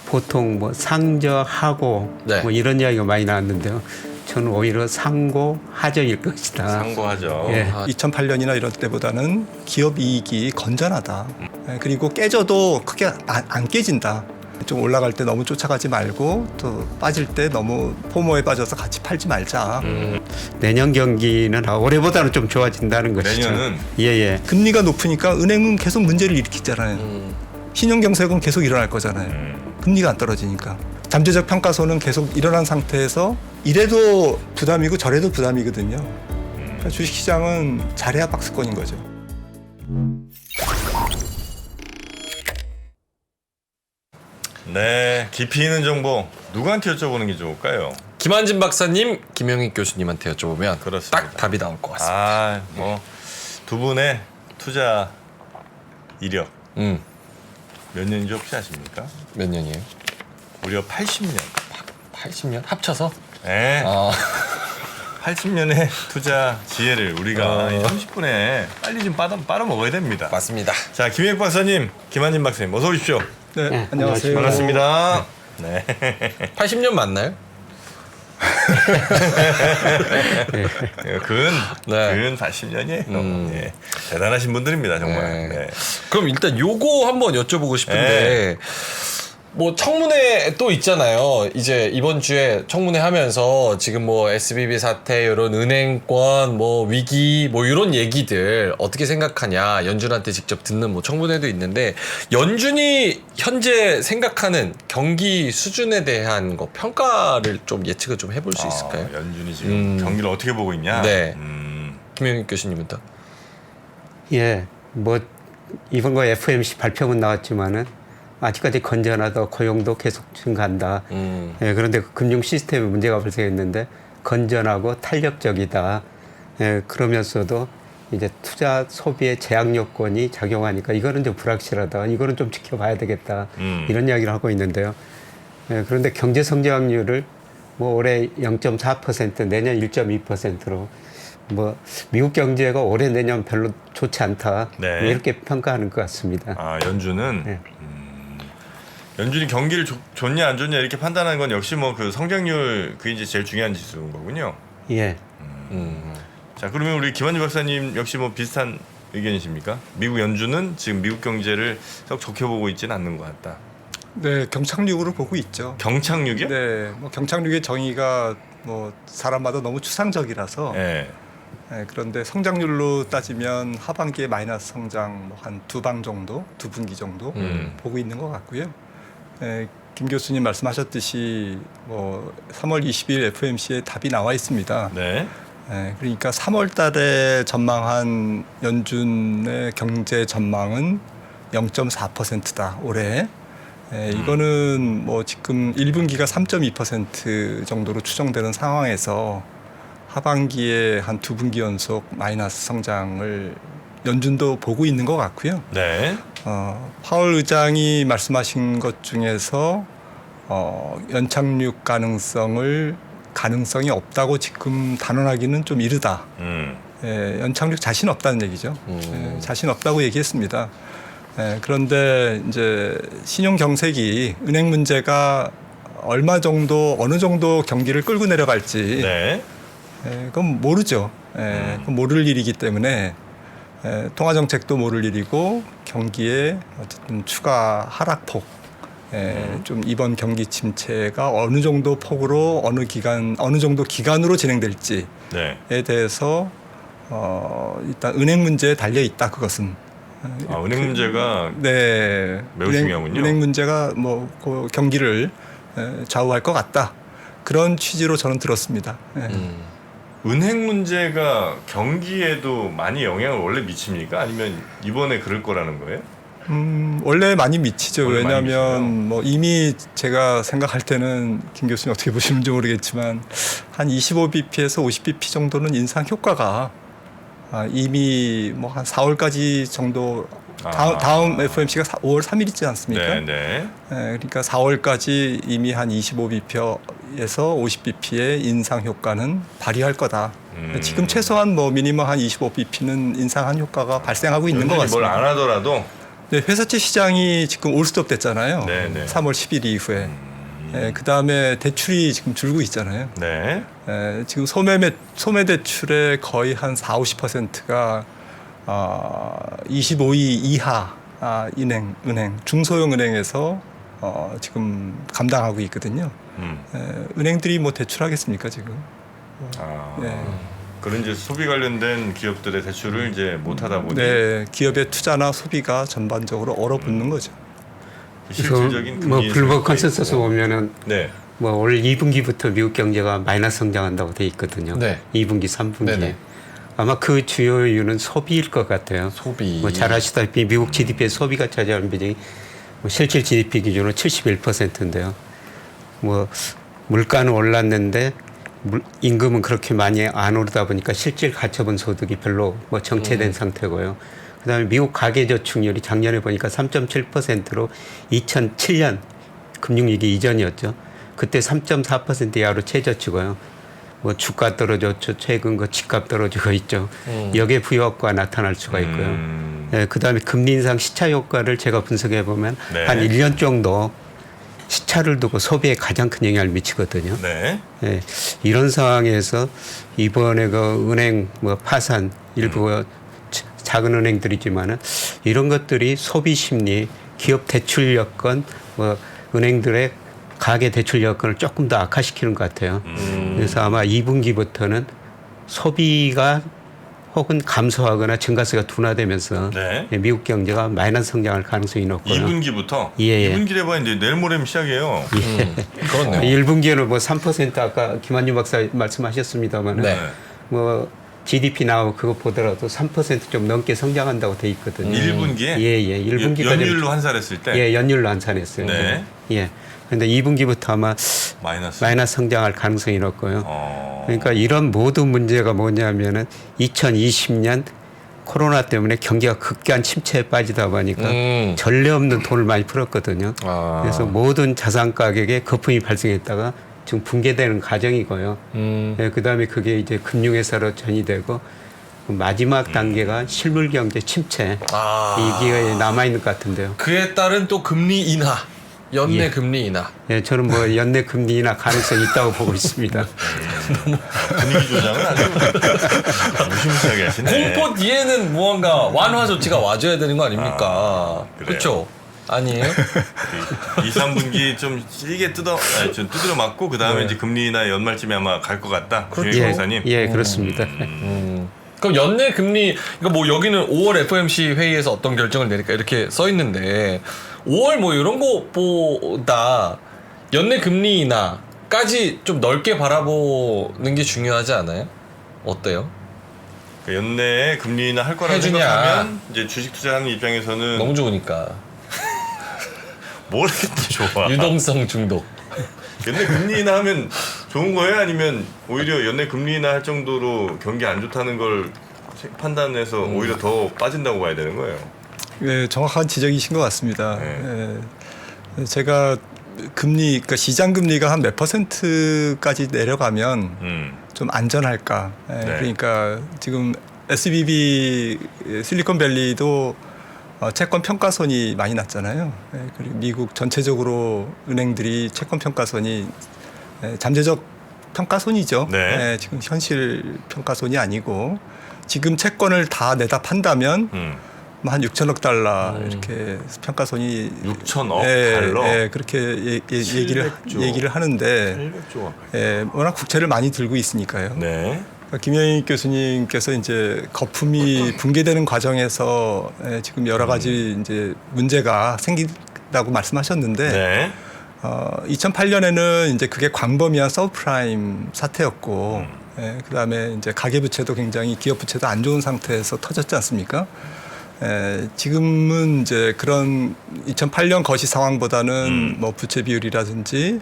보통 뭐 상저하고 네. 뭐 이런 이야기가 많이 나왔는데요. 저는 오히려 상고 하저일 것이다. 상고하죠. 예. 2008년이나 이런 때보다는 기업 이익이 건전하다. 그리고 깨져도 크게 안 깨진다. 좀 올라갈 때 너무 쫓아가지 말고 또 빠질 때 너무 포모에 빠져서 같이 팔지 말자. 내년 경기는 올해보다는 좀 좋아진다는 것이죠. 내년은? 예예. 금리가 높으니까 은행은 계속 문제를 일으키잖아요. 신용경색은 계속 일어날 거잖아요. 금리가 안 떨어지니까. 잠재적 평가손은 계속 일어난 상태에서 이래도 부담이고 저래도 부담이거든요. 그러니까 주식시장은 잘해야 박스권인 거죠. 네, 깊이 있는 정보 누구한테 여쭤보는 게 좋을까요? 김한진 박사님, 김영익 교수님한테 여쭤보면 그렇습니다. 딱 답이 나올 것 같습니다. 뭐 두 분의 투자 이력 몇 년인지 혹시 아십니까? 몇 년이에요? 무려 80년. 80년 합쳐서? 네. 80년의 투자 지혜를 우리가 30분에 빨리 좀 빨아먹어야 됩니다. 맞습니다. 자, 김영익 박사님, 김한진 박사님 어서 오십시오. 네, 안녕하세요. 반갑습니다. 네. 80년 맞나요? 근 80년이에요. 예. 대단하신 분들입니다, 정말. 네. 네. 그럼 일단 요거 한번 여쭤보고 싶은데 뭐 청문회 또 있잖아요. 이제 이번 주에 청문회 하면서 지금 뭐 SBB 사태 이런 은행권 뭐 위기 뭐 이런 얘기들 어떻게 생각하냐 연준한테 직접 듣는 뭐 청문회도 있는데 연준이 현재 생각하는 경기 수준에 대한 거 평가를 좀 예측을 좀 해볼 수 있을까요? 연준이 지금 경기를 어떻게 보고 있냐? 네. 김영익 교수님은 또? 예. 뭐 이번 거 FOMC 발표문 나왔지만은 아직까지 건전하다, 고용도 계속 증가한다. 예, 그런데 그 금융 시스템에 문제가 발생했는데 건전하고 탄력적이다. 예, 그러면서도 이제 투자 소비의 제약 요건이 작용하니까 이거는 좀 불확실하다. 이거는 좀 지켜봐야 되겠다. 이런 이야기를 하고 있는데요. 예, 그런데 경제 성장률을 뭐 올해 0.4%, 내년 1.2%로 뭐 미국 경제가 올해 내년 별로 좋지 않다. 네. 뭐 이렇게 평가하는 것 같습니다. 연준은 네. 연준이 경기를 좋냐 안 좋냐 이렇게 판단하는 건 역시 뭐 그 성장률 그게 이제 제일 중요한 지수인 거군요. 예. 자, 그러면 우리 김한진 박사님 역시 뭐 비슷한 의견이십니까? 미국 연준은 지금 미국 경제를 썩 좋게 보고 있지는 않는 것 같다. 네, 경착륙으로 보고 있죠. 경착륙이요? 네, 뭐 경착륙의 정의가 뭐 사람마다 너무 추상적이라서. 네. 네, 그런데 성장률로 따지면 하반기에 마이너스 성장 뭐 한 두 방 정도, 두 분기 정도 보고 있는 것 같고요. 네, 김 교수님 말씀하셨듯이 뭐 3월 20일 FOMC에 답이 나와 있습니다. 네. 네, 그러니까 3월 달에 전망한 연준의 경제 전망은 0.4%다 올해. 이거는 뭐 지금 1분기가 3.2% 정도로 추정되는 상황에서 하반기에 한 두 분기 연속 마이너스 성장을 연준도 보고 있는 것 같고요. 네. 파월 의장이 말씀하신 것 중에서 연착륙 가능성이 없다고 지금 단언하기는 좀 이르다. 연착륙 자신 없다는 얘기죠. 자신 없다고 얘기했습니다. 그런데 이제 신용 경색이 은행 문제가 어느 정도 경기를 끌고 내려갈지 네. 그건 모르죠. 그건 모를 일이기 때문에 통화 정책도 모를 일이고 경기에 어쨌든 추가 하락폭, 좀 이번 경기 침체가 어느 정도 폭으로 어느 정도 기간으로 진행될지에 네. 대해서 일단 은행 문제에 달려 있다. 그것은. 은행 문제가 네, 매우 중요하군요. 은행 문제가 뭐 그 경기를 좌우할 것 같다. 그런 취지로 저는 들었습니다. 은행 문제가 경기에도 많이 영향을 원래 미칩니까? 아니면 이번에 그럴 거라는 거예요? 원래 많이 미치죠. 원래 많이 미쳐요? 왜냐하면 뭐 이미 제가 생각할 때는 김 교수님 어떻게 보시는지 모르겠지만 한 25bp에서 50bp 정도는 인상 효과가 이미 뭐 한 4월까지 정도 다음 FOMC가 5월 3일 있지 않습니까? 네. 그러니까 4월까지 이미 한 25bp에서 50bp의 인상 효과는 발휘할 거다. 지금 최소한 뭐 미니멈 한 25bp는 인상한 효과가 발생하고 있는 것 연준이 뭘 같습니다. 안 하더라도 네, 회사채 시장이 지금 올스톱 됐잖아요. 네, 네. 3월 10일 이후에. 그 다음에 대출이 지금 줄고 있잖아요. 네. 지금 소매 대출의 거의 한 40~50%가 25위 이하 은행, 중소형 은행에서 지금 감당하고 있거든요. 은행들이 뭐 대출하겠습니까 지금? 네. 그런 이제 소비 관련된 기업들의 대출을 이제 못 하다 보니 네, 기업의 투자나 소비가 전반적으로 얼어붙는 거죠. 실질적인 뭐 금리 블룸버그 인상이 컨센서스 있고. 보면은 네. 뭐 올 2분기부터 미국 경제가 마이너스 성장한다고 돼 있거든요. 네. 2분기, 3분기. 네네. 아마 그 주요 이유는 소비일 것 같아요. 소비. 뭐 잘 아시다시피 미국 GDP의 소비가 차지하는 비중이 뭐 실질 GDP 기준으로 71%인데요. 뭐 물가는 올랐는데 임금은 그렇게 많이 안 오르다 보니까 실질 가처분 소득이 별로 뭐 정체된 상태고요. 그다음에 미국 가계 저축률이 작년에 보니까 3.7%로 2007년 금융위기 이전이었죠. 그때 3.4% 이하로 최저치고요. 뭐 주가 떨어졌죠. 최근 그 집값 떨어지고 있죠. 여기에 부효과가 나타날 수가 있고요. 예, 그다음에 금리 인상 시차 효과를 제가 분석해 보면 네. 한 1년 정도 시차를 두고 소비에 가장 큰 영향을 미치거든요. 네. 예, 이런 상황에서 이번에 그 은행 뭐 파산 일부 그 작은 은행들이지만은 이런 것들이 소비 심리, 기업 대출 여건, 뭐 은행들의 가계 대출 여건을 조금 더 악화시키는 것 같아요. 그래서 아마 2분기부터는 소비가 혹은 감소하거나 증가세가 둔화되면서 네. 예, 미국 경제가 마이너스 성장할 가능성이 높고요. 2분기부터 예. 2분기래 봐야 이제 내일 모레면 시작이에요. 그렇네요. 1분기에는 뭐 3% 아까 김한준 박사 말씀하셨습니다만 네. 뭐 GDP 나오고 그거 보더라도 3%좀 넘게 성장한다고 돼 있거든요. 1분기에 예. 1분기까지 연율로 환산했을 때 예, 연율로 환산했어요. 네. 예. 근데 2분기부터 아마 마이너스. 마이너스 성장할 가능성이 높고요. 그러니까 이런 모든 문제가 뭐냐면은 2020년 코로나 때문에 경기가 극한 침체에 빠지다 보니까 전례 없는 돈을 많이 풀었거든요. 그래서 모든 자산 가격에 거품이 발생했다가 지금 붕괴되는 과정이고요. 그다음에 그게 이제 금융회사로 전이되고 마지막 단계가 실물 경제 침체 이게 남아 있는 것 같은데요. 그에 따른 또 금리 인하, 연내 예. 금리 인하. 예, 저는 뭐 연내 금리 인하 가능성이 있다고 보고 있습니다. 분위기 조장은 아주 무시무시하게 하시네. 공포 뒤에는 무언가 완화 조치가 와줘야 되는 거 아닙니까? 그래요? 그렇죠? 아니에요? 2, 3분기 좀 세게 좀 두드려 맞고 그 다음에 이제 금리나 연말쯤에 아마 갈 것 같다. 그렇죠. 김영희 강사님. 예, 그렇습니다. 그럼 연내 금리, 그러니까 뭐 여기는 5월 FOMC 회의에서 어떤 결정을 내릴까 이렇게 써 있는데 5월 뭐 이런 거보다 연내 금리 인하까지 좀 넓게 바라보는 게 중요하지 않아요? 어때요? 그 연내에 금리나 할 거라고 해주냐. 생각하면 이제 주식 투자하는 입장에서는 너무 좋으니까. 뭘 이렇게 또 좋아. 유동성 중독. 연내 금리나 하면 좋은 거예요? 아니면 오히려 연내 금리나 할 정도로 경기 안 좋다는 걸 판단해서 오히려 더 빠진다고 봐야 되는 거예요? 네, 정확한 지적이신 것 같습니다. 제가 그러니까 시장 금리가 한 몇 %까지 내려가면 좀 안전할까? 그러니까 지금 SBB 실리콘밸리도 채권 평가손이 많이 났잖아요. 그리고 미국 전체적으로 은행들이 채권 평가손이 잠재적 평가손이죠. 네. 지금 현실 평가손이 아니고 지금 채권을 다 내다 판다면 뭐 한 6천억 달러 이렇게 평가손이 6천억 달러? 그렇게 700조. 얘기를 하는데 800조 워낙 국채를 많이 들고 있으니까요. 네. 그러니까 김영희 교수님께서 이제 거품이 붕괴되는 과정에서 지금 여러 가지 이제 문제가 생긴다고 말씀하셨는데 네. 2008년에는 이제 그게 광범위한 서브프라임 사태였고 그다음에 이제 가계부채도 굉장히 기업부채도 안 좋은 상태에서 터졌지 않습니까? 지금은 이제 그런 2008년 거시 상황보다는 뭐 부채 비율이라든지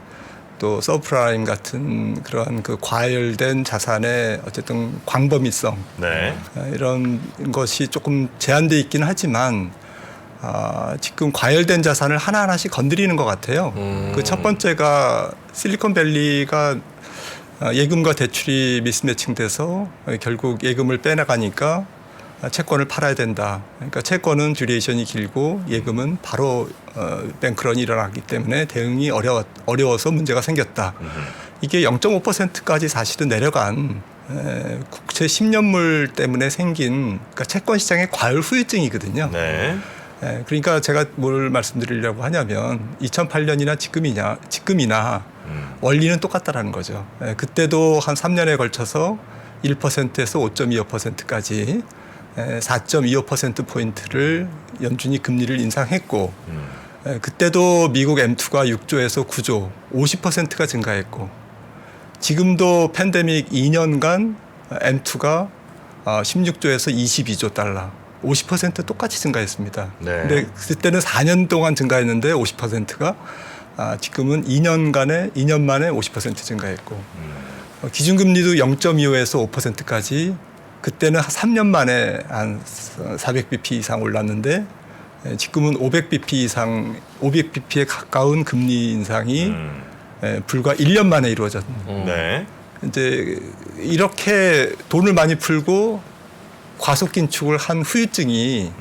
또 서브프라임 같은 그러한 그 과열된 자산의 어쨌든 광범위성 네. 이런 것이 조금 제한돼 있기는 하지만 지금 과열된 자산을 하나하나씩 건드리는 것 같아요. 그 첫 번째가 실리콘밸리가 예금과 대출이 미스매칭돼서 결국 예금을 빼나가니까 채권을 팔아야 된다. 그러니까 채권은 듀레이션이 길고 예금은 바로 뱅크런이 일어나기 때문에 대응이 어려워서 문제가 생겼다. 이게 0.5%까지 사실은 내려간 국채 10년물 때문에 생긴 그러니까 채권 시장의 과열 후유증이거든요. 네. 그러니까 제가 뭘 말씀드리려고 하냐면 2008년이나 지금이나 원리는 똑같다라는 거죠. 그때도 한 3년에 걸쳐서 1%에서 5.25%까지 4.25%포인트를 연준이 금리를 인상했고 그때도 미국 M2가 6조에서 9조 50%가 증가했고 지금도 팬데믹 2년간 M2가 16조에서 22조 달러 50% 똑같이 증가했습니다. 네. 근데 그때는 4년 동안 증가했는데 50%가 지금은 2년 만에 50% 증가했고 기준금리도 0.25에서 5%까지 그때는 3년 만에 한 400bp 이상 올랐는데 지금은 500bp에 가까운 금리 인상이 불과 1년 만에 이루어졌습니다. 네. 이제 이렇게 돈을 많이 풀고 과속 긴축을 한 후유증이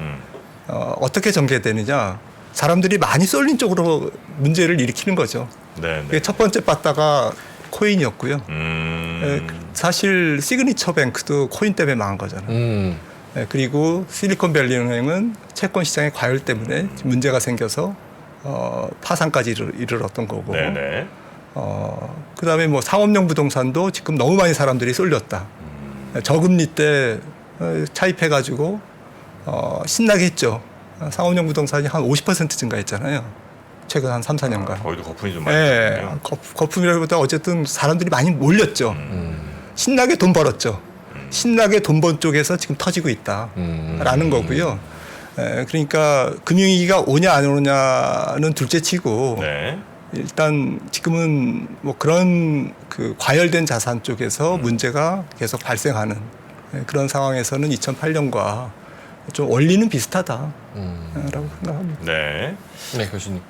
어떻게 전개되느냐? 사람들이 많이 쏠린 쪽으로 문제를 일으키는 거죠. 네. 그게 첫 번째 빠따가 코인이었고요. 음. 사실 시그니처 뱅크도 코인 때문에 망한 거잖아요. 그리고 실리콘밸리 은행은 채권 시장의 과열 때문에 문제가 생겨서 파산까지 이르렀던 거고. 네네. 그다음에 뭐 상업용 부동산도 지금 너무 많이 사람들이 쏠렸다. 저금리 때 차입해가지고 신나게 했죠. 상업용 부동산이 한 50% 증가했잖아요. 최근 한 3, 4년간. 거기도 거품이 좀 많이 네, 났군요. 거품이라기보다 어쨌든 사람들이 많이 몰렸죠. 신나게 돈 벌었죠. 신나게 돈 번 쪽에서 지금 터지고 있다라는 거고요. 그러니까 금융위기가 오냐 안 오냐는 둘째치고 네. 일단 지금은 뭐 그런 그 과열된 자산 쪽에서 문제가 계속 발생하는 그런 상황에서는 2008년과 좀 원리는 비슷하다라고 생각합니다. 네. 네, 교수님.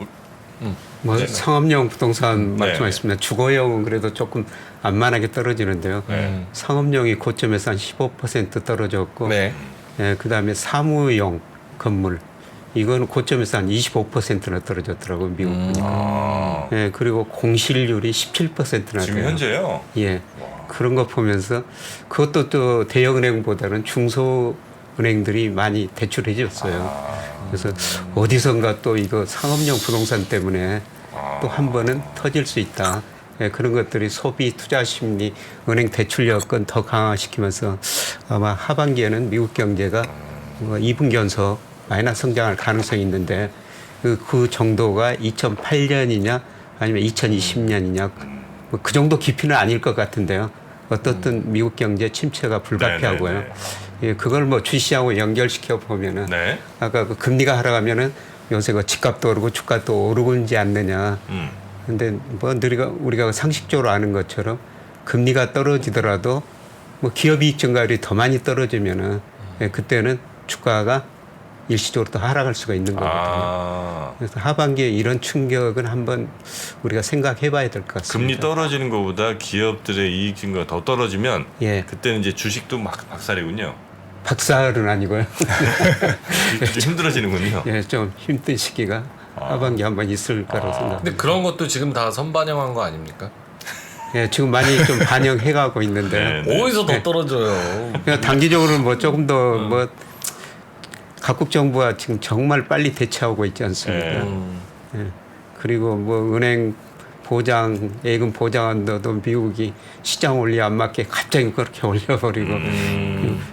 뭐 네. 상업용 부동산 네. 말씀하셨습니다. 주거용은 그래도 조금 안만하게 떨어지는데요. 상업용이 고점에서 한 15% 떨어졌고, 네. 그다음에 사무용 건물 이거는 고점에서 한 25%나 떨어졌더라고요, 미국 보니까. 그리고 공실률이 17%나 지금 돼요. 현재요. 예. 그런 거 보면서 그것도 또 대형은행보다는 중소은행들이 많이 대출해 줬어요. 그래서 어디선가 또 이거 상업용 부동산 때문에 또 한 번은 터질 수 있다. 그런 것들이 소비, 투자 심리, 은행 대출 여건 더 강화시키면서 아마 하반기에는 미국 경제가 2분기 연속 마이너스 성장할 가능성이 있는데 그 정도가 2008년이냐 아니면 2020년이냐 뭐 그 정도 깊이는 아닐 것 같은데요. 어떻든 미국 경제 침체가 불가피하고요. 네네네. 예, 그걸 뭐 주시하고 연결시켜 보면은 네. 아까 그 금리가 하락하면은 요새 그 집값도 오르고 주가도 오르고 있지 않느냐. 근데 뭐 우리가 상식적으로 아는 것처럼 금리가 떨어지더라도 뭐 기업 이익 증가율이 더 많이 떨어지면은 그때는 주가가 일시적으로 더 하락할 수가 있는 거거든요. 그래서 하반기에 이런 충격은 한번 우리가 생각해 봐야 될 것 같습니다. 금리 떨어지는 것보다 기업들의 이익 증가가 더 떨어지면 예. 그때는 이제 주식도 막 박살이군요. 박살은 아니고요. 좀 힘들어지는군요. 예, 좀 힘든 시기가 하반기 한번 있을 거라고 생각합니다. 근데 그런 것도 지금 다 선반영한 거 아닙니까? 예, 지금 많이 좀 반영해가고 있는데 네. 어디서 더 떨어져요? 그냥 단기적으로는 뭐 조금 더 뭐 각국 정부가 지금 정말 빨리 대처하고 있지 않습니까? 예. 그리고 뭐 은행 보장, 예금 보장한다도 미국이 시장 원리 안 맞게 갑자기 그렇게 올려버리고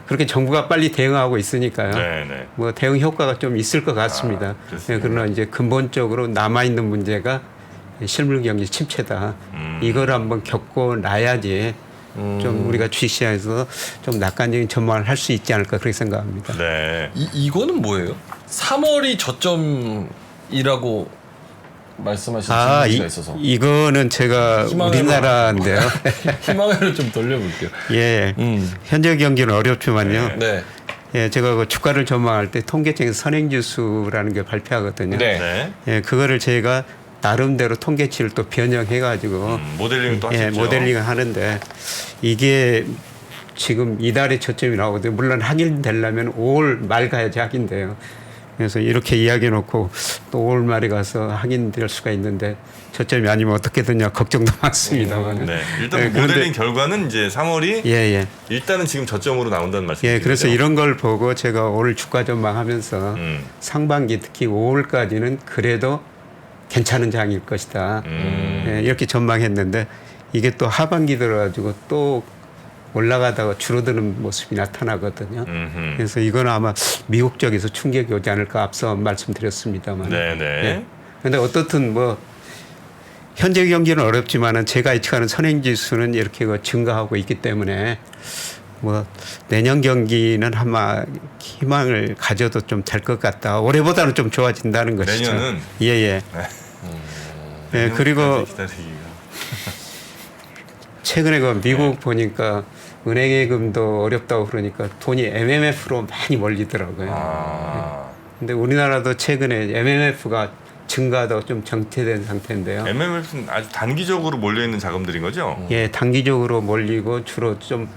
그렇게 정부가 빨리 대응하고 있으니까요. 네네. 뭐 대응 효과가 좀 있을 것 같습니다. 그렇습니다. 예, 그러나 이제 근본적으로 남아 있는 문제가 실물 경기 침체다. 이걸 한번 겪고 나야지 좀 우리가 주식시장에서 좀 낙관적인 전망을 할 수 있지 않을까 그렇게 생각합니다. 네. 이거는 뭐예요? 3월이 저점이라고 말씀하신 질문이 있어서 이거는 제가 희망의 우리나라인데요. 희망을 좀 돌려볼게요. 예, 현재 경기는 어렵지만요. 네. 예, 제가 그 주가를 전망할 때 통계청에서 선행지수라는 게 발표하거든요. 네. 네. 예, 그거를 제가 나름대로 통계치를 또 변형해가지고 모델링을 또 예, 하셨죠. 모델링을 하는데 이게 지금 이달에 저점이 나오거든요. 물론 확인되려면 5월 말 가야지 확인돼요. 그래서 이렇게 이야기해 놓고 또 5월 말에 가서 확인될 수가 있는데 저점이 아니면 어떻게 되냐 걱정도 많습니다만. 네. 일단 모델링 결과는 이제 3월이 예. 일단은 지금 저점으로 나온다는 말씀이죠. 예, 그래서 이런 걸 보고 제가 올 주가 전망하면서 상반기 특히 5월까지는 그래도 괜찮은 장일 것이다. 예, 이렇게 전망했는데 이게 또 하반기 들어가지고 또 올라가다가 줄어드는 모습이 나타나거든요. 그래서 이건 아마 미국 쪽에서 충격이 오지 않을까 앞서 말씀드렸습니다만. 네네. 예. 근데 어떻든 뭐 현재 경기는 어렵지만은 제가 예측하는 선행지수는 이렇게 증가하고 있기 때문에 뭐 내년 경기는 아마 희망을 가져도 좀 될 것 같다. 올해보다는 좀 좋아진다는 것이죠. 내년은? 예. 예, 그리고 기다리기가. 최근에 그 미국 보니까 은행 예금도 어렵다고 그러니까 돈이 MMF로 많이 몰리더라고요. 근데 우리나라도 최근에 MMF가 증가도 좀 정체된 상태인데요. MMF는 아주 단기적으로 몰려 있는 자금들인 거죠? 예, 단기적으로 몰리고 주로 좀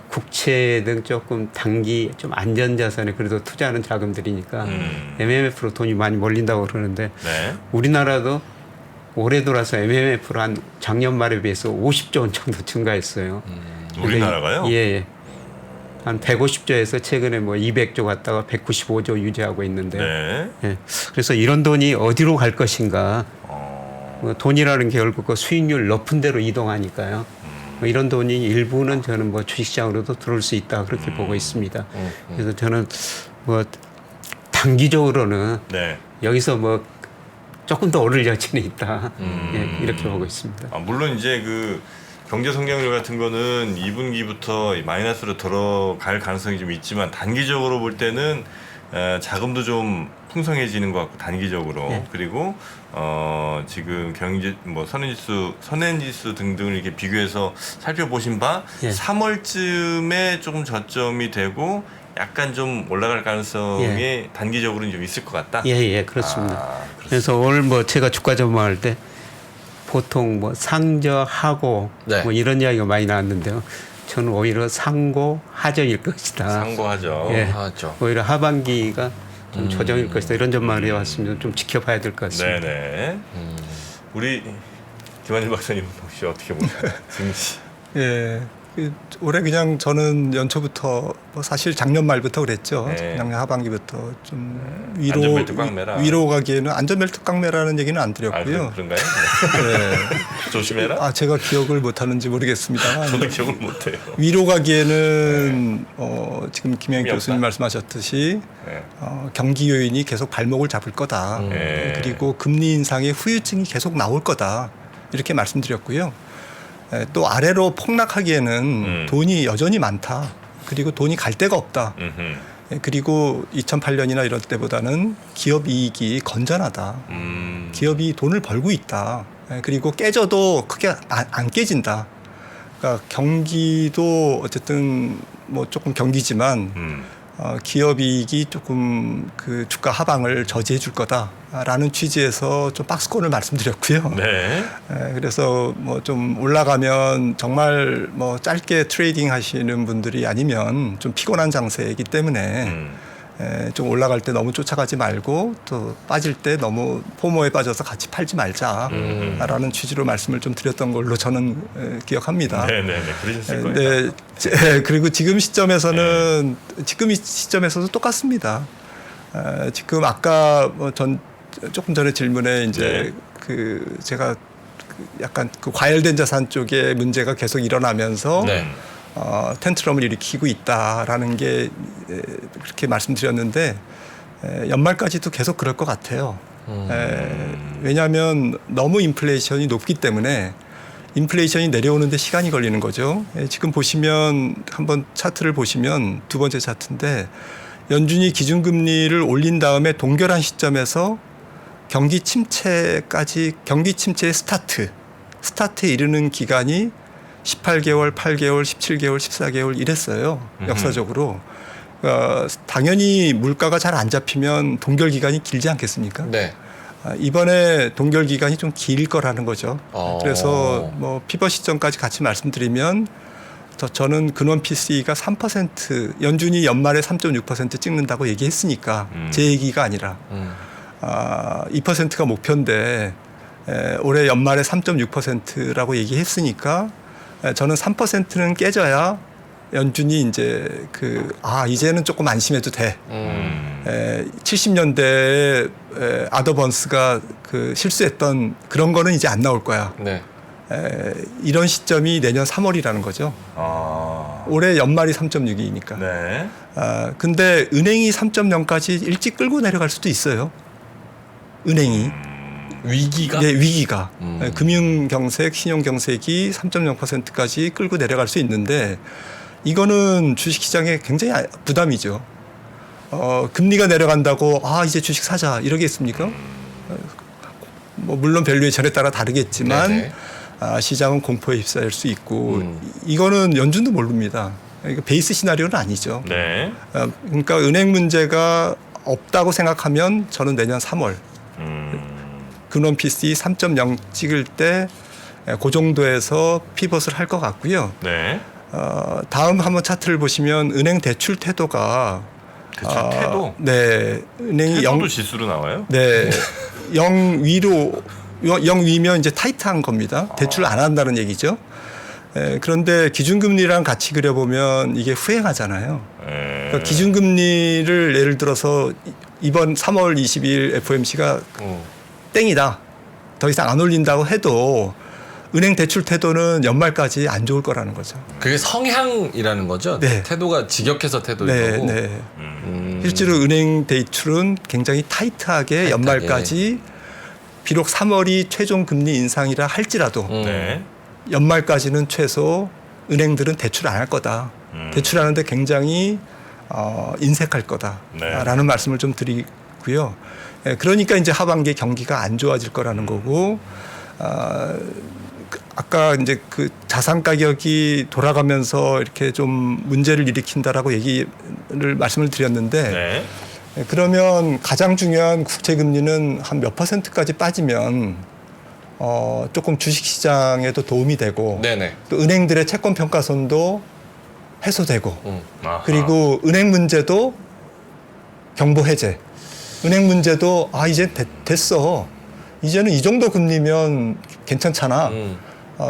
국채 등 조금 단기 좀 안전자산에 그래도 투자하는 자금들이니까 MMF로 돈이 많이 몰린다고 그러는데 네. 우리나라도 올해 들어서 MMF로 한 작년 말에 비해서 50조 원 정도 증가했어요. 우리나라가요? 예. 한 150조에서 최근에 뭐 200조 갔다가 195조 유지하고 있는데 네. 예. 그래서 이런 돈이 어디로 갈 것인가. 뭐 돈이라는 게 결국 그 수익률 높은 데로 이동하니까요. 뭐 이런 돈이 일부는 저는 뭐 주식시장으로도 들어올 수 있다 그렇게 보고 있습니다. 그래서 저는 뭐 단기적으로는 네. 여기서 뭐 조금 더 오를 여지는 있다. 예, 이렇게 보고 있습니다. 물론 이제 그 경제 성장률 같은 거는 2분기부터 마이너스로 들어갈 가능성이 좀 있지만 단기적으로 볼 때는 자금도 좀 풍성해지는 것 같고 단기적으로 예. 그리고 지금 경제 뭐 선행지수 등등을 이렇게 비교해서 살펴보신 바 예. 3월쯤에 조금 저점이 되고 약간 좀 올라갈 가능성이 예. 단기적으로는 좀 있을 것 같다. 예, 그렇습니다. 그렇습니다. 그래서 오늘 뭐 제가 주가 전망할 때 보통 뭐 상저하고 네. 뭐 이런 이야기가 많이 나왔는데요. 저는 오히려 상고 하저일 것이다. 상고하죠. 예. 하죠. 오히려 하반기가 좀 조정일 것이다. 이런 전망을 해왔습니다. 좀 지켜봐야 될 것 같습니다. 네네. 우리 김한일 박사님 혹시 어떻게 보세요? 증시. 예. 올해 그냥 저는 연초부터 뭐 사실 작년 말부터 그랬죠. 네. 작년 하반기부터 좀 안전벨트 꽉 매라. 위로 가기에는 안전벨트 꽉 매라는 얘기는 안 아, 드렸고요. 그런가요? 네. 조심해라. 제가 기억을 못하는지 모르겠습니다만 저도 기억을 못해요. 위로 가기에는 지금 김영희 힘이 교수님 없다? 말씀하셨듯이 네. 경기 요인이 계속 발목을 잡을 거다. 네. 그리고 금리 인상의 후유증이 계속 나올 거다. 이렇게 말씀드렸고요. 또 아래로 폭락하기에는 돈이 여전히 많다. 그리고 돈이 갈 데가 없다. 그리고 2008년이나 이럴 때보다는 기업 이익이 건전하다. 기업이 돈을 벌고 있다. 그리고 깨져도 크게 안 깨진다. 그러니까 경기도 어쨌든 뭐 조금 경기지만 기업 이익이 조금 그 주가 하방을 저지해 줄 거다라는 취지에서 좀 박스권을 말씀드렸고요. 네. 그래서 뭐 좀 올라가면 정말 뭐 짧게 트레이딩 하시는 분들이 아니면 좀 피곤한 장세이기 때문에 좀 올라갈 때 너무 쫓아가지 말고 또 빠질 때 너무 포모에 빠져서 같이 팔지 말자라는 취지로 말씀을 좀 드렸던 걸로 저는 기억합니다. 네네네. 그러셨을 거예요. 네, 그리고 지금 시점에서는 지금 이 시점에서도 똑같습니다. 지금 아까 뭐 조금 전에 질문에 이제 그 제가 약간 그 과열된 자산 쪽에 문제가 계속 일어나면서 네. 텐트럼을 일으키고 있다라는 게 그렇게 말씀드렸는데 연말까지도 계속 그럴 것 같아요. 왜냐하면 너무 인플레이션이 높기 때문에 인플레이션이 내려오는데 시간이 걸리는 거죠. 지금 보시면 한번 차트를 보시면 두 번째 차트인데 연준이 기준금리를 올린 다음에 동결한 시점에서 경기 침체의 스타트에 이르는 기간이 18개월, 8개월, 17개월, 14개월 이랬어요. 역사적으로. 당연히 물가가 잘 안 잡히면 동결 기간이 길지 않겠습니까? 네. 이번에 동결 기간이 좀 길 거라는 거죠. 어. 그래서 뭐 피벗 시점까지 같이 말씀드리면 저는 근원 PC가 3% 연준이 연말에 3.6% 찍는다고 얘기했으니까 제 얘기가 아니라 2%가 목표인데 올해 연말에 3.6%라고 얘기했으니까 저는 3%는 깨져야 연준이 이제 이제는 조금 안심해도 돼. 70년대에 아더번스가 실수했던 그런 거는 이제 안 나올 거야. 네. 이런 시점이 내년 3월이라는 거죠. 올해 연말이 3.6이니까. 네. 근데 은행이 3.0까지 일찍 끌고 내려갈 수도 있어요. 은행이. 위기가? 네, 위기가. 금융경색, 신용경색이 3.0%까지 끌고 내려갈 수 있는데 이거는 주식시장에 굉장히 부담이죠. 금리가 내려간다고 이제 주식 사자 이러겠습니까? 뭐 물론 밸류에이션에 따라 다르겠지만 네네. 시장은 공포에 휩싸일 수 있고 이거는 연준도 모릅니다. 이거 베이스 시나리오는 아니죠. 네. 그러니까 은행 문제가 없다고 생각하면 저는 내년 3월 근원 PC 3.0 찍을 때 그 정도에서 피벗을 할 것 같고요. 네. 다음 한번 차트를 보시면 은행 대출 태도가 대출 태도? 네, 은행이 태도도 지수로 나와요? 네, 0 위로 0 위면 이제 타이트한 겁니다. 대출 안 한다는 얘기죠. 그런데 기준금리랑 같이 그려보면 이게 후행하잖아요. 그러니까 기준금리를 예를 들어서 이번 3월 20일 FOMC가 땡이다. 더 이상 안 올린다고 해도 은행 대출 태도는 연말까지 안 좋을 거라는 거죠. 그게 성향이라는 거죠? 네. 태도가 직역해서 태도인 네, 거고. 네. 실제로 은행 대출은 굉장히 타이트하게 연말까지 비록 3월이 최종 금리 인상이라 할지라도 네. 연말까지는 최소 은행들은 대출 안 할 거다. 대출하는데 굉장히 인색할 거다라는 네. 말씀을 좀 드리고요. 그러니까 이제 하반기에 경기가 안 좋아질 거라는 거고 아까 이제 그 자산 가격이 돌아가면서 이렇게 좀 문제를 일으킨다라고 말씀을 드렸는데 네. 그러면 가장 중요한 국채 금리는 한 몇 %까지 빠지면 조금 주식 시장에도 도움이 되고 네네. 또 은행들의 채권 평가손도 해소되고 아하. 그리고 은행 문제도 경보 해제. 은행 문제도 이제 됐어. 이제는 이 정도 금리면 괜찮잖아.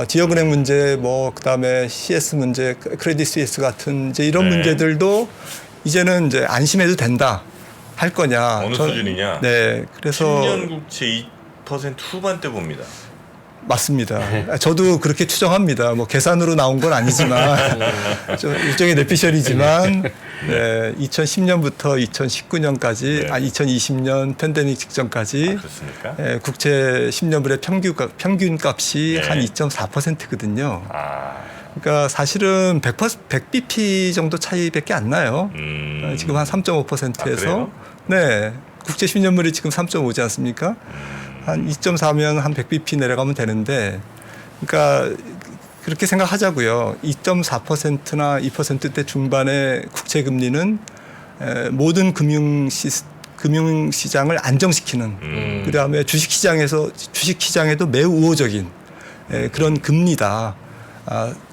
지역은행 문제, 그다음에 CS 문제, 크레딧 스위스 같은 이제 이런 네. 문제들도 이제는 이제 안심해도 된다. 할 거냐. 어느 수준이냐? 네. 그래서 10년 국채 2% 후반대 봅니다. 맞습니다. 저도 그렇게 추정합니다. 계산으로 나온 건 아니지만 일종의 내피셜이지만 2010년부터 2019년까지 네. 2020년 팬데믹 직전까지 그렇습니까? 국채 10년물의 평균 값이 네. 한 2.4%거든요. 아. 그러니까 사실은 100bp 정도 차이밖에 안 나요. 지금 한 3.5%에서 네, 국채 10년물이 지금 3.5지 않습니까? 한 2.4면 한 100bp 내려가면 되는데, 그러니까 그렇게 생각하자고요. 2.4%나 2%대 중반의 국채 금리는 모든 금융시장을 안정시키는, 그다음에 주식시장에도 매우 우호적인 그런 금리다.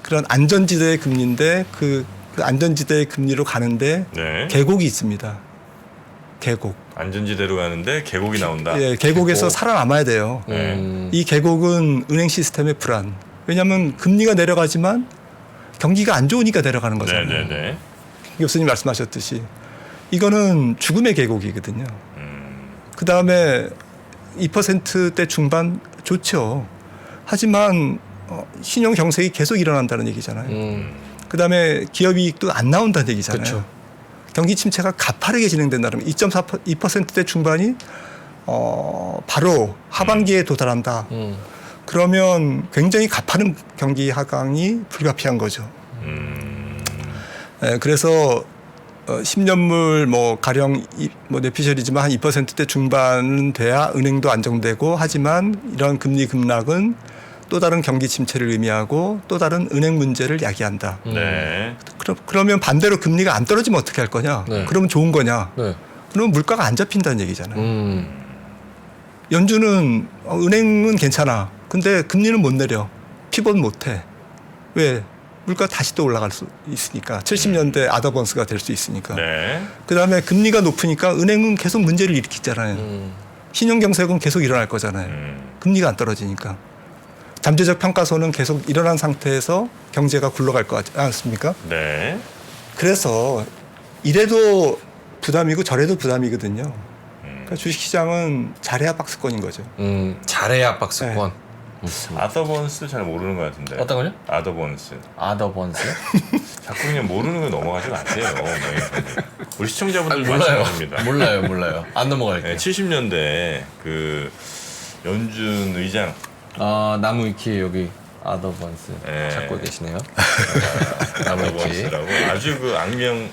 그런 안전지대의 금리인데 그 안전지대의 금리로 가는데 네. 계곡이 있습니다. 계곡. 안전지대로 가는데 계곡이 나온다. 예, 계곡에서 살아남아야 돼요. 네. 이 계곡은 은행 시스템의 불안. 왜냐하면 금리가 내려가지만 경기가 안 좋으니까 내려가는 거잖아요. 네네네. 교수님 말씀하셨듯이 이거는 죽음의 계곡이거든요. 그 다음에 2%대 중반 좋죠. 하지만 신용 경색이 계속 일어난다는 얘기잖아요. 그 다음에 기업이익도 안 나온다는 얘기잖아요. 그쵸. 경기 침체가 가파르게 진행된다는 2.4%대 중반이 바로 하반기에 도달한다. 그러면 굉장히 가파른 경기 하강이 불가피한 거죠. 그래서 10년물 가령 내피셜이지만 한 2%대 중반은 돼야 은행도 안정되고 하지만 이런 금리 급락은 또 다른 경기 침체를 의미하고 또 다른 은행 문제를 야기한다. 네. 그러면 반대로 금리가 안 떨어지면 어떻게 할 거냐? 네. 그러면 좋은 거냐? 네. 그러면 물가가 안 잡힌다는 얘기잖아요. 연준은 은행은 괜찮아. 근데 금리는 못 내려. 피벗 못 해. 왜? 물가 다시 또 올라갈 수 있으니까 70년대 아더번스가 될 수 있으니까. 네. 그다음에 금리가 높으니까 은행은 계속 문제를 일으키잖아요. 신용 경색은 계속 일어날 거잖아요. 금리가 안 떨어지니까. 잠재적 평가손은 계속 일어난 상태에서 경제가 굴러갈 것 같지 않습니까? 네. 그래서 이래도 부담이고 저래도 부담이거든요. 그러니까 주식시장은 잘해야 박스권인 거죠. 잘해야 박스권. 아더번스 잘 모르는 것 같은데. 어떤 거요? 아더번스. 아더번스요? 자꾸 그냥 모르는 거 넘어가지 마세요. 네. 우리 시청자분들 몰라요. 많습니다. 몰라요. 안 넘어갈게요. 네, 70년대 그 연준 의장 나무 위키 여기 아더번스 네. 찾고 계시네요. 나무 위키. 아더번스라고 아주 그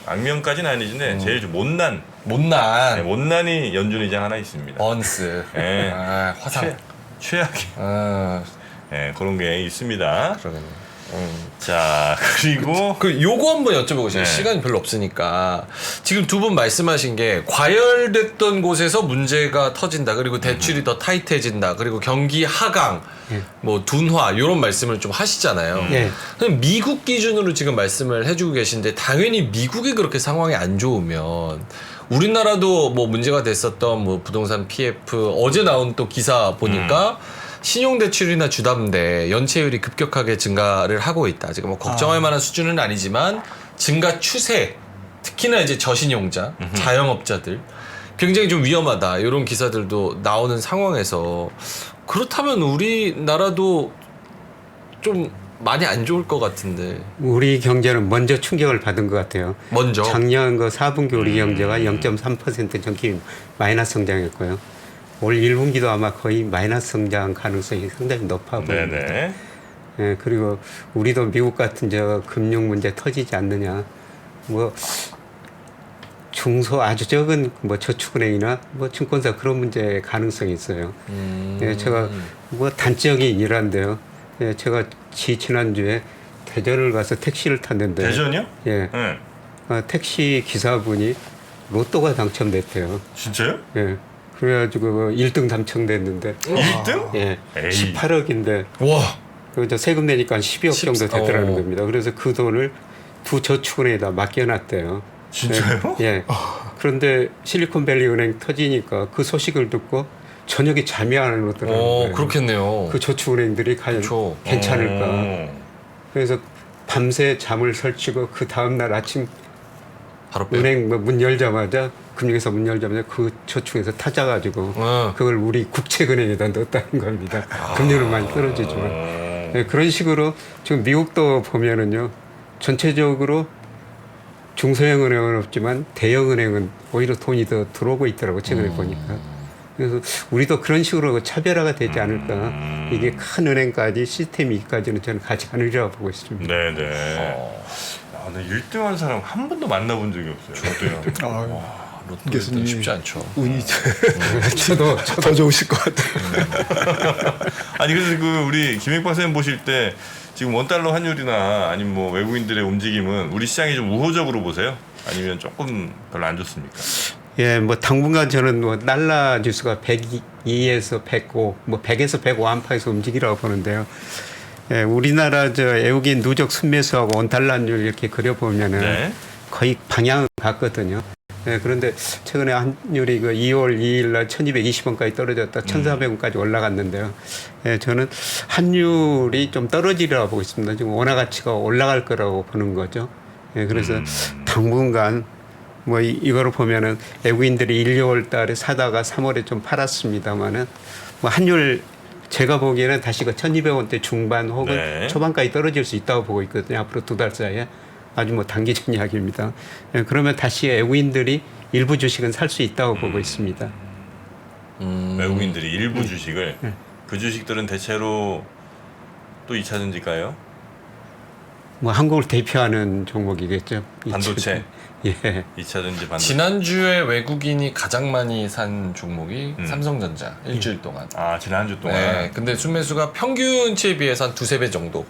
악명까지는 아니지만 제일 좀 못난 못난 못난이 연준 의장 하나 있습니다. 번스. 네. 화상. 최악의 아, 네, 그런 게 있습니다. 그러겠네. 자 그리고 그 요거 한번 여쭤보고 싶어요. 네. 시간이 별로 없으니까 지금 두 분 말씀하신 게 과열됐던 곳에서 문제가 터진다. 그리고 대출이 더 타이트해진다. 그리고 경기 하강, 뭐 둔화 이런 말씀을 좀 하시잖아요. 예. 그럼 미국 기준으로 지금 말씀을 해주고 계신데 당연히 미국이 그렇게 상황이 안 좋으면 우리나라도 뭐 문제가 됐었던 뭐 부동산 PF 어제 나온 또 기사 보니까. 신용대출이나 주담대 연체율이 급격하게 증가를 하고 있다. 지금 뭐 걱정할 만한 수준은 아니지만 증가 추세, 특히나 이제 저신용자, 자영업자들 굉장히 좀 위험하다. 이런 기사들도 나오는 상황에서 그렇다면 우리나라도 좀 많이 안 좋을 것 같은데. 우리 경제는 먼저 충격을 받은 것 같아요. 먼저 작년 그 4분기 우리 경제가 0.3% 전기 마이너스 성장했고요. 올 1분기도 아마 거의 마이너스 성장 가능성이 상당히 높아 보입니다. 네네. 예, 그리고 우리도 미국 같은 저 금융 문제 터지지 않느냐. 뭐 중소 아주 적은 뭐 저축은행이나 뭐 증권사 그런 문제 가능성이 있어요. 예, 제가 뭐 단적인 일환데요. 예, 제가 지난주에 대전을 가서 택시를 탔는데 대전이요? 예, 네. 택시 기사분이 로또가 당첨됐대요. 진짜요? 예. 그래가지고 1등 당첨됐는데 1등? 예, 에이. 18억인데 와 그저 세금 내니까 12억 정도 되더라는 겁니다. 그래서 그 돈을 두 저축은행에다 맡겨놨대요. 진짜요? 예. 그런데 실리콘밸리 은행 터지니까 그 소식을 듣고 저녁에 잠이 안 오더라는 거예요. 그렇겠네요. 그 저축은행들이 과연 그렇죠. 괜찮을까. 그래서 밤새 잠을 설치고 그 다음날 아침 바로 빼. 은행 문 열자마자 금융에서 문 열자마자 그 저축에서 타자가지고 그걸 우리 국채은행에다 넣었다는 겁니다. 금리는 많이 떨어지지만 네, 그런 식으로 지금 미국도 보면은요 전체적으로 중소형 은행은 없지만 대형 은행은 오히려 돈이 더 들어오고 있더라고 최근에 보니까. 그래서 우리도 그런 식으로 차별화가 되지 않을까. 이게 큰 은행까지 시스템이기까지는 저는 가지 않으리라고 보고 있습니다. 네네. 아, 나 1등한 사람 한 번도 만나본 적이 없어요. 로또 1등. 로또 교수님. 1등 쉽지 않죠. 운이 저도 더 좋으실 것 같아요. 아니 그래서 그 우리 김행 박사님 보실 때 지금 원달러 환율이나 아니면 뭐 외국인들의 움직임은 우리 시장이 좀 우호적으로 보세요? 아니면 조금 별로 안 좋습니까? 예, 뭐 당분간 저는 뭐 달러 지수가 102에서 105, 뭐 100에서 105 안팎에서 움직이라고 보는데요. 예, 우리나라 저 외국인 누적 순매수하고 원달러율 이렇게 그려보면은 네. 거의 방향은 같거든요. 예, 그런데 최근에 환율이 그 2월 2일 날 1220원까지 떨어졌다 1400원까지 올라갔는데요. 예, 저는 환율이 좀 떨어지리라고 보고 있습니다. 지금 원화 가치가 올라갈 거라고 보는 거죠. 예, 그래서 당분간 뭐 이거를 보면은 외국인들이 1, 2월 달에 사다가 3월에 좀 팔았습니다만은 뭐 환율 제가 보기에는 다시 그 1200원대 중반 혹은 네. 초반까지 떨어질 수 있다고 보고 있거든요. 앞으로 두 달 사이에. 아주 뭐 단기적 이야기입니다. 예, 그러면 다시 외국인들이 일부 주식은 살 수 있다고 보고 있습니다. 외국인들이 일부 주식을 그 주식들은 대체로 또 2차 전지가요? 뭐 한국을 대표하는 종목이겠죠. 반도체. 예. 2차 전지 반도체. 지난주에 외국인이 가장 많이 산 종목이 삼성전자 일주일 동안. 아 지난주 동안. 네, 근데 순매수가 평균치에 비해서 한 두세 배 정도.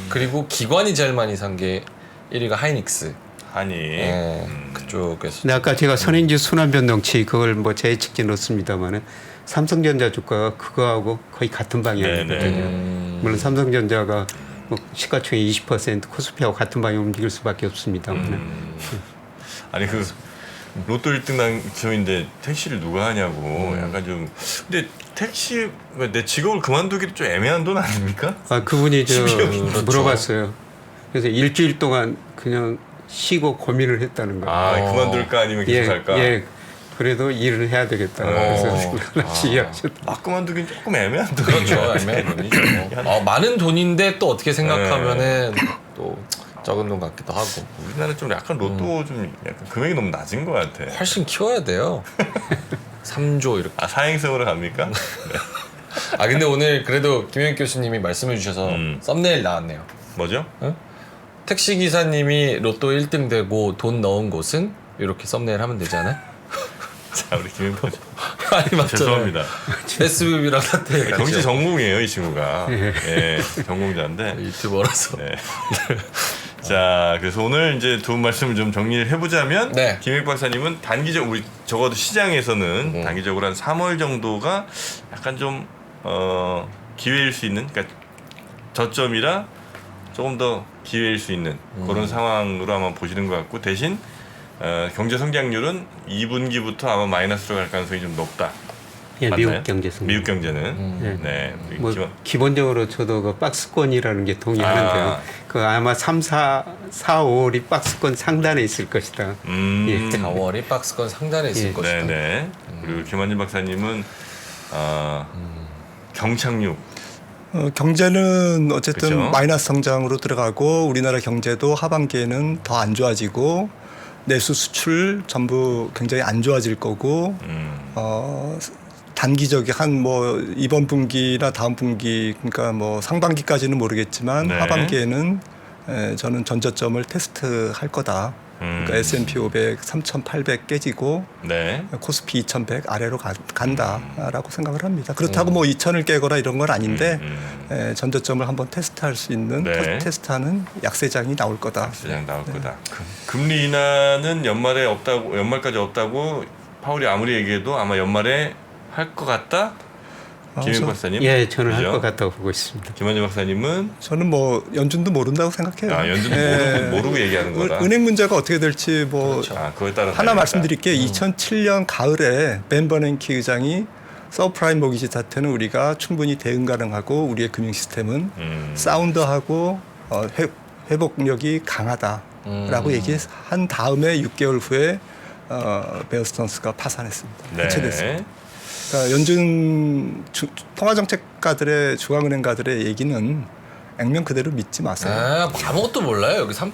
그리고 기관이 제일 많이 산 게 1위가 하이닉스. 하니. 네, 그쪽에서. 근데 아까 제가 선행지 순환 변동치 그걸 뭐 제 측에 넣습니다만은 삼성전자 주가가 그거하고 거의 같은 방향이거든요. 네네. 물론 삼성전자가 뭐 시가총액 20% 코스피하고 같은 방향 움직일 수밖에 없습니다. 아니 그 로또 1등 당첨인데 택시를 누가 하냐고 약간 좀 근데 택시 내 직업을 그만두기도 좀 애매한 돈 아닙니까? 아 그분이 저 12억이면 물어봤어요. 그래서 일주일 동안 그냥 쉬고 고민을 했다는 거예요. 아 그만둘까 아니면 계속 할까? 예. 그래도 일을 해야 되겠다. 그래서 하나씩 이야기하셨다. 아 그만두긴 조금 애매한 돈. 그렇죠. 애매한 돈이죠. 많은 돈인데 또 어떻게 생각하면은 또 적은 돈 같기도 하고. 우리나라 좀 약간 로또 좀 약간 금액이 너무 낮은 것 같아. 훨씬 키워야 돼요. 3조 이렇게. 아 사행성으로 갑니까? 네. 아 근데 오늘 그래도 김영익 교수님이 말씀해 주셔서 썸네일 나왔네요. 뭐죠? 택시 기사님이 로또 1등 되고 돈 넣은 곳은 이렇게 썸네일 하면 되지 않아요? 자 우리 김영표 아니 맞잖아요. 죄송합니다. SBB랑 사태 경제 전공이에요 이 친구가. 예, 전공자인데. 유튜버라서. 네. 자, 그래서 오늘 이제 두 분 말씀을 좀 정리를 해보자면 네. 김익 박사님은 단기적 우리 적어도 시장에서는 단기적으로 한 3월 정도가 약간 좀 기회일 수 있는, 그러니까 저점이라 조금 더 기회일 수 있는 그런 상황으로 아마 보시는 것 같고 대신 경제 성장률은 2분기부터 아마 마이너스로 갈 가능성이 좀 높다. 예, 맞나요? 미국 경제성. 미국 경제는 네. 뭐 기본적으로 저도 그 박스권이라는 게 동의하는데요. 그 아마 3, 4, 5월이 박스권 상단에 있을 것이다. 예. 4월이 박스권 상단에 있을 예. 것이다. 네네. 그리고 김한진 박사님은 경착륙. 경제는 어쨌든 그쵸? 마이너스 성장으로 들어가고 우리나라 경제도 하반기에는 더 안 좋아지고 내수 수출 전부 굉장히 안 좋아질 거고 단기적인 한 뭐 이번 분기나 다음 분기 그러니까 뭐 상반기까지는 모르겠지만 네. 하반기에는 저는 전저점을 테스트할 거다. 그러니까 S&P 500 3,800 깨지고 네. 코스피 2,100 아래로 간다라고 생각을 합니다. 그렇다고 뭐 2,000을 깨거나 이런 건 아닌데 전저점을 한번 테스트할 수 있는 테스트하는 약세장이 나올 거다. 시장 나올 거다. 금리 인하는 연말까지 없다고 파월이 아무리 얘기해도 아마 연말에 할 것 같다. 김윤 박사님? 예, 저는 할 그죠? 것 같다고 보고 있습니다. 김한진 박사님은 저는 뭐 연준도 모른다고 생각해요. 연준도 모르고 얘기하는 거다. 은행 문제가 어떻게 될지 뭐 그거에 따라 하나 말씀드릴게 2007년 가을에 벤 버냉키 의장이 서프라임 모기지 사태는 우리가 충분히 대응 가능하고 우리의 금융 시스템은 사운드하고 회복력이 강하다라고 얘기한 다음에 6개월 후에 베어 스턴스가 파산했습니다. 네. 해체됐습니다. 그러니까 연준 통화정책가들의 중앙은행가들의 얘기는 액면 그대로 믿지 마세요. 아무것도 몰라요. 여기 3%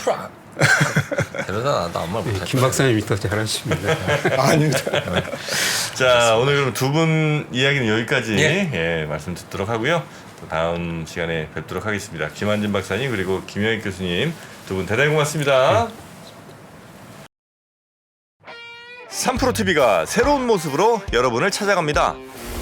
데려다 놔도 아무 말 못할 김 박사님이 더 잘하십니다. 아닙니다. 자, 오늘 그럼 두 분 이야기는 여기까지 예. 말씀 듣도록 하고요. 또 다음 시간에 뵙도록 하겠습니다. 김한진 박사님 그리고 김영익 교수님 두 분 대단히 고맙습니다. 3프로TV가 새로운 모습으로 여러분을 찾아갑니다.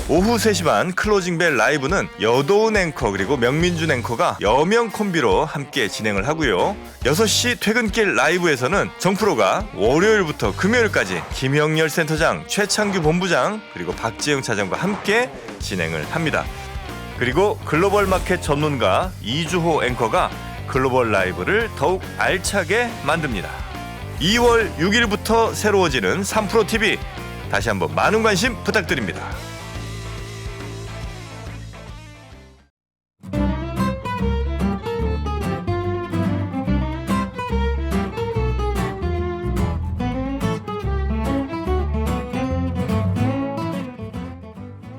오후 3시 반 클로징벨 라이브는 여도은 앵커 그리고 명민준 앵커가 여명 콤비로 함께 진행을 하고요. 6시 퇴근길 라이브에서는 정프로가 월요일부터 금요일까지 김영렬 센터장, 최창규 본부장 그리고 박지영 차장과 함께 진행을 합니다. 그리고 글로벌 마켓 전문가 이주호 앵커가 글로벌 라이브를 더욱 알차게 만듭니다. 2월 6일부터 새로워지는 3프로TV 다시 한번 많은 관심 부탁드립니다.